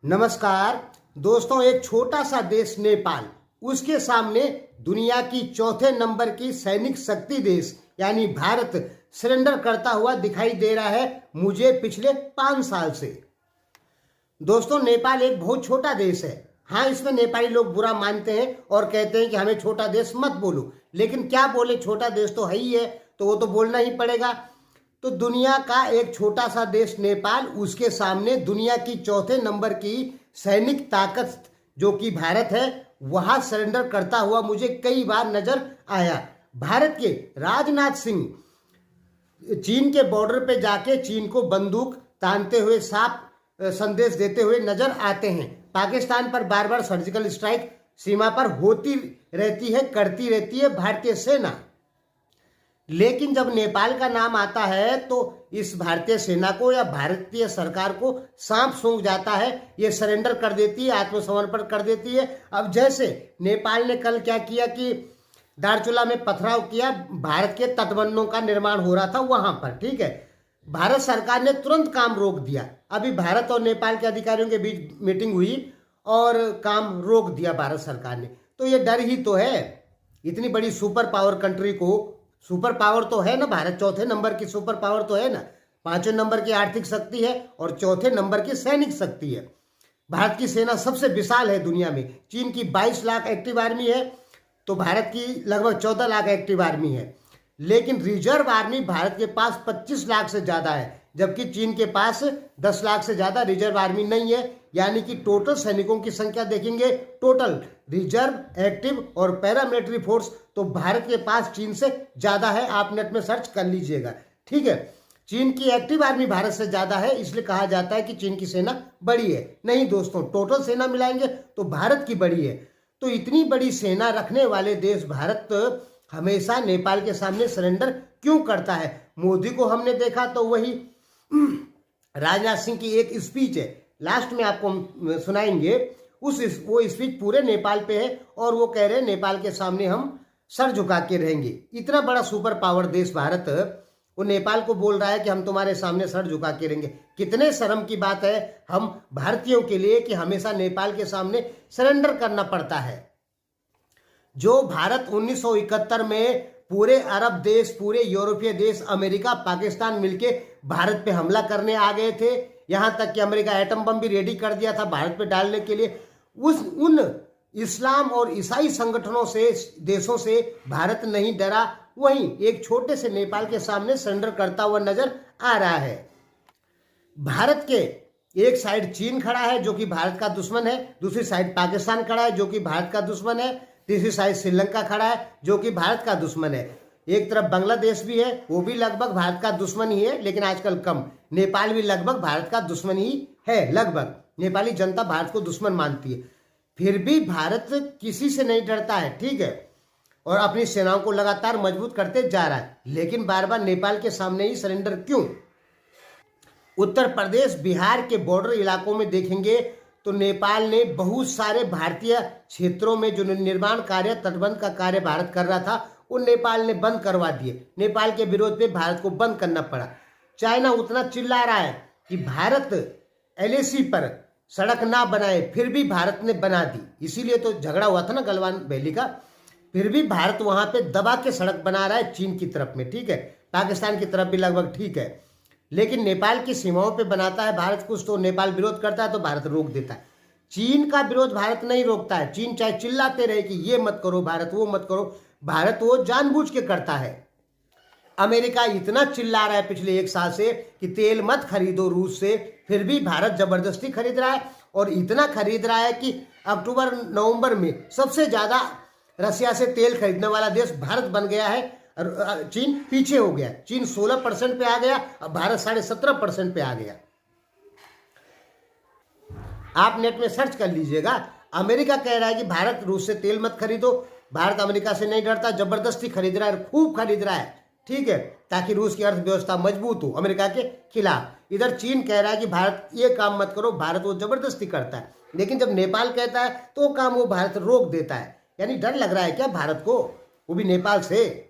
नमस्कार दोस्तों, एक छोटा सा देश नेपाल, उसके सामने दुनिया की चौथे नंबर की सैनिक शक्ति देश यानी भारत सरेंडर करता हुआ दिखाई दे रहा है मुझे पिछले 5 साल से। दोस्तों, नेपाल एक बहुत छोटा देश है। हाँ, इसमें नेपाली लोग बुरा मानते हैं और कहते हैं कि हमें छोटा देश मत बोलो, लेकिन क्या बोले, छोटा देश तो है ही है, तो वो तो बोलना ही पड़ेगा। तो दुनिया का एक छोटा सा देश नेपाल, उसके सामने दुनिया की चौथे नंबर की सैनिक ताकत जो कि भारत है, वहां सरेंडर करता हुआ मुझे कई बार नजर आया। भारत के राजनाथ सिंह चीन के बॉर्डर पे जाके चीन को बंदूक तानते हुए साफ संदेश देते हुए नजर आते हैं। पाकिस्तान पर बार बार सर्जिकल स्ट्राइक सीमा पर होती रहती है, करती रहती है भारतीय सेना। लेकिन जब नेपाल का नाम आता है तो इस भारतीय सेना को या भारतीय सरकार को सांप सूंघ जाता है, ये सरेंडर कर देती है, आत्मसमर्पण कर देती है। अब जैसे नेपाल ने कल क्या किया कि दारचूला में पथराव किया, भारत के तटबंधों का निर्माण हो रहा था वहां पर, ठीक है। भारत सरकार ने तुरंत काम रोक दिया। अभी भारत और नेपाल के अधिकारियों के बीच मीटिंग हुई और काम रोक दिया भारत सरकार ने। तो ये डर ही तो है, इतनी बड़ी सुपर पावर कंट्री को, सुपर पावर तो है ना भारत, चौथे नंबर की सुपर पावर तो है ना, 5वें नंबर की आर्थिक शक्ति है और चौथे नंबर की सैनिक शक्ति है। भारत की सेना सबसे विशाल है दुनिया में। चीन की 22 लाख एक्टिव आर्मी है तो भारत की लगभग 14 लाख एक्टिव आर्मी है। लेकिन रिजर्व आर्मी भारत के पास 25 लाख से ज्यादा है, जबकि चीन के पास 10 लाख से ज्यादा रिजर्व आर्मी नहीं है। यानी कि टोटल सैनिकों की संख्या देखेंगे, टोटल रिजर्व, एक्टिव और पैरामिलिट्री फोर्स, तो भारत के पास चीन से ज्यादा है। आप नेट में सर्च कर लीजिएगा, ठीक है। चीन की एक्टिव आर्मी भारत से ज्यादा है, इसलिए कहा जाता है कि चीन की सेना बड़ी है। नहीं दोस्तों, टोटल सेना मिलाएंगे तो भारत की बड़ी है। तो इतनी बड़ी सेना रखने वाले देश भारत हमेशा नेपाल के सामने सरेंडर क्यों करता है? मोदी को हमने देखा तो वही राजनाथ सिंह की एक स्पीच है, लास्ट में आपको हम सुनाएंगे। वो स्पीच पूरे नेपाल पे है और वो कह रहे हैं नेपाल के सामने हम सर झुका के रहेंगे। इतना बड़ा सुपर पावर देश भारत, वो नेपाल को बोल रहा है कि हम तुम्हारे सामने सर झुका के रहेंगे। कितने शर्म की बात है हम भारतीयों के लिए कि हमेशा नेपाल के सामने सरेंडर करना पड़ता है। जो भारत 1971 में पूरे अरब देश, पूरे यूरोपीय देश, अमेरिका, पाकिस्तान मिलके भारत पे हमला करने आ गए थे, यहां तक कि अमेरिका एटम बम भी रेडी कर दिया था भारत पे डालने के लिए। उन इस्लाम और ईसाई संगठनों से, देशों से भारत नहीं डरा, वहीं एक छोटे से नेपाल के सामने सरेंडर करता हुआ नजर आ रहा है। भारत के एक साइड चीन खड़ा है जो कि भारत का दुश्मन है, दूसरी साइड पाकिस्तान खड़ा है जो कि भारत का दुश्मन है, तीसरी साइड श्रीलंका खड़ा है जो कि भारत का दुश्मन है। एक तरफ बांग्लादेश भी है, वो भी लगभग भारत का दुश्मन ही है, लेकिन आजकल कम। नेपाल भी लगभग भारत का दुश्मन ही है, लगभग। नेपाली जनता भारत को दुश्मन मानती है, फिर भी भारत किसी से नहीं डरता है, ठीक है, और अपनी सेनाओं को लगातार मजबूत करते जा रहा है। लेकिन बार बार नेपाल के सामने ही सरेंडर क्यों? उत्तर प्रदेश, बिहार के बॉर्डर इलाकों में देखेंगे तो नेपाल ने बहुत सारे भारतीय क्षेत्रों में जो निर्माण कार्य, तटबंध का कार्य भारत कर रहा था, वो नेपाल ने बंद करवा दिए। नेपाल के विरोध पे भारत को बंद करना पड़ा। चाइना उतना चिल्ला रहा है कि भारत एलएसी पर सड़क ना बनाए, फिर भी भारत ने बना दी। इसीलिए तो झगड़ा हुआ था ना गलवान वैली का। फिर भी भारत वहां पे दबा के सड़क बना रहा है चीन की तरफ में, ठीक है। पाकिस्तान की तरफ भी लगभग ठीक है, लेकिन नेपाल की सीमाओं पे बनाता है भारत कुछ, तो नेपाल विरोध करता है तो भारत रोक देता है। चीन का विरोध भारत नहीं रोकता है। चीन चाहे चिल्लाते रहे कि ये मत करो भारत, वो मत करो, भारत वो जानबूझ के करता है। अमेरिका इतना चिल्ला रहा है पिछले 1 साल से कि तेल मत खरीदो रूस से, फिर भी भारत जबरदस्ती खरीद रहा है। और इतना खरीद रहा है कि अक्टूबर नवंबर में सबसे ज्यादा रसिया से तेल खरीदने वाला देश भारत बन गया है। चीन पीछे हो गया, चीन 16% पे आ गया, अब भारत 17.5% पे आ गया। आप नेट में सर्च कर लीजिएगा। अमेरिका कह रहा है कि भारत रूस से तेल मत खरीदो, भारत अमेरिका से नहीं डरता, जबरदस्ती खरीद रहा है, खूब खरीद रहा है, ठीक है, ताकि रूस की अर्थव्यवस्था मजबूत हो अमेरिका के खिलाफ। इधर चीन कह रहा है कि भारत ये काम मत करो, भारत वो जबरदस्ती करता है। लेकिन जब नेपाल कहता है तो वो काम वो भारत रोक देता है। यानी डर लग रहा है क्या भारत को, वो भी नेपाल से?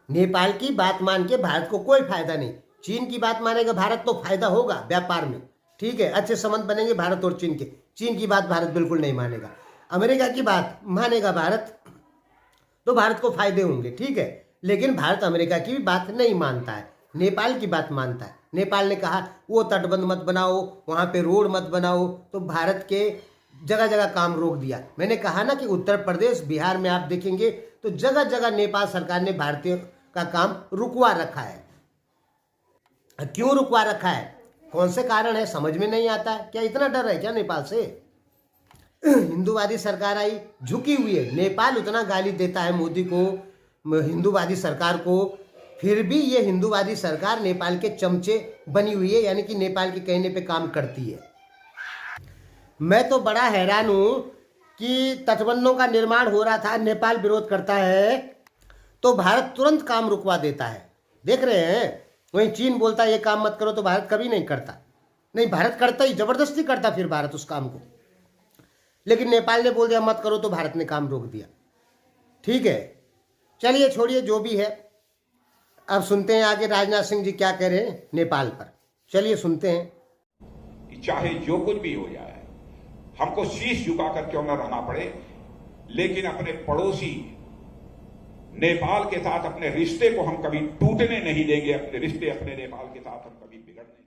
नेपाल की बात मान के भारत को कोई फायदा नहीं। चीन की बात मानेगा भारत तो फायदा होगा व्यापार में, ठीक है, अच्छे संबंध बनेंगे भारत और चीन के। चीन की बात भारत बिल्कुल नहीं मानेगा, अमेरिका की बात मानेगा भारत, तो भारत को फायदे होंगे, ठीक है। लेकिन भारत अमेरिका की भी बात नहीं मानता है, नेपाल की बात मानता है। नेपाल ने कहा वो तटबंध मत बनाओ, वहाँ पे रोड मत बनाओ, तो भारत के जगह जगह काम रोक दिया। मैंने कहा ना कि उत्तर प्रदेश बिहार में आप देखेंगे तो जगह जगह नेपाल सरकार ने भारतीय का काम रुकवा रखा है। क्यों रुकवा रखा है, कौन से कारण है, समझ में नहीं आता है। क्या इतना डर है क्या नेपाल से? हिंदूवादी सरकार आई, झुकी हुई है। नेपाल उतना गाली देता है मोदी को, हिंदूवादी सरकार को, फिर भी ये हिंदूवादी सरकार नेपाल के चमचे बनी हुई है, यानी कि नेपाल के कहने पे काम करती है। मैं तो बड़ा हैरान हूं कि तटबंधों का निर्माण हो रहा था, नेपाल विरोध करता है तो भारत तुरंत काम रुकवा देता है। देख रहे हैं, वहीं चीन बोलता है ये काम मत करो तो भारत कभी नहीं करता। नहीं, भारत करता ही, जबरदस्ती करता फिर भारत उस काम को। लेकिन नेपाल ने बोल दिया मत करो तो भारत ने काम रोक दिया। ठीक है, चलिए छोड़िए जो भी है। अब सुनते हैं आगे राजनाथ सिंह जी क्या कह रहे हैं नेपाल पर। चलिए सुनते हैं। चाहे जो कुछ भी हो जाए, हमको शीश झुकाकर क्यों न रहना पड़े, लेकिन अपने पड़ोसी नेपाल के साथ अपने रिश्ते को हम कभी टूटने नहीं देंगे। अपने रिश्ते अपने नेपाल के साथ हम कभी बिगड़ने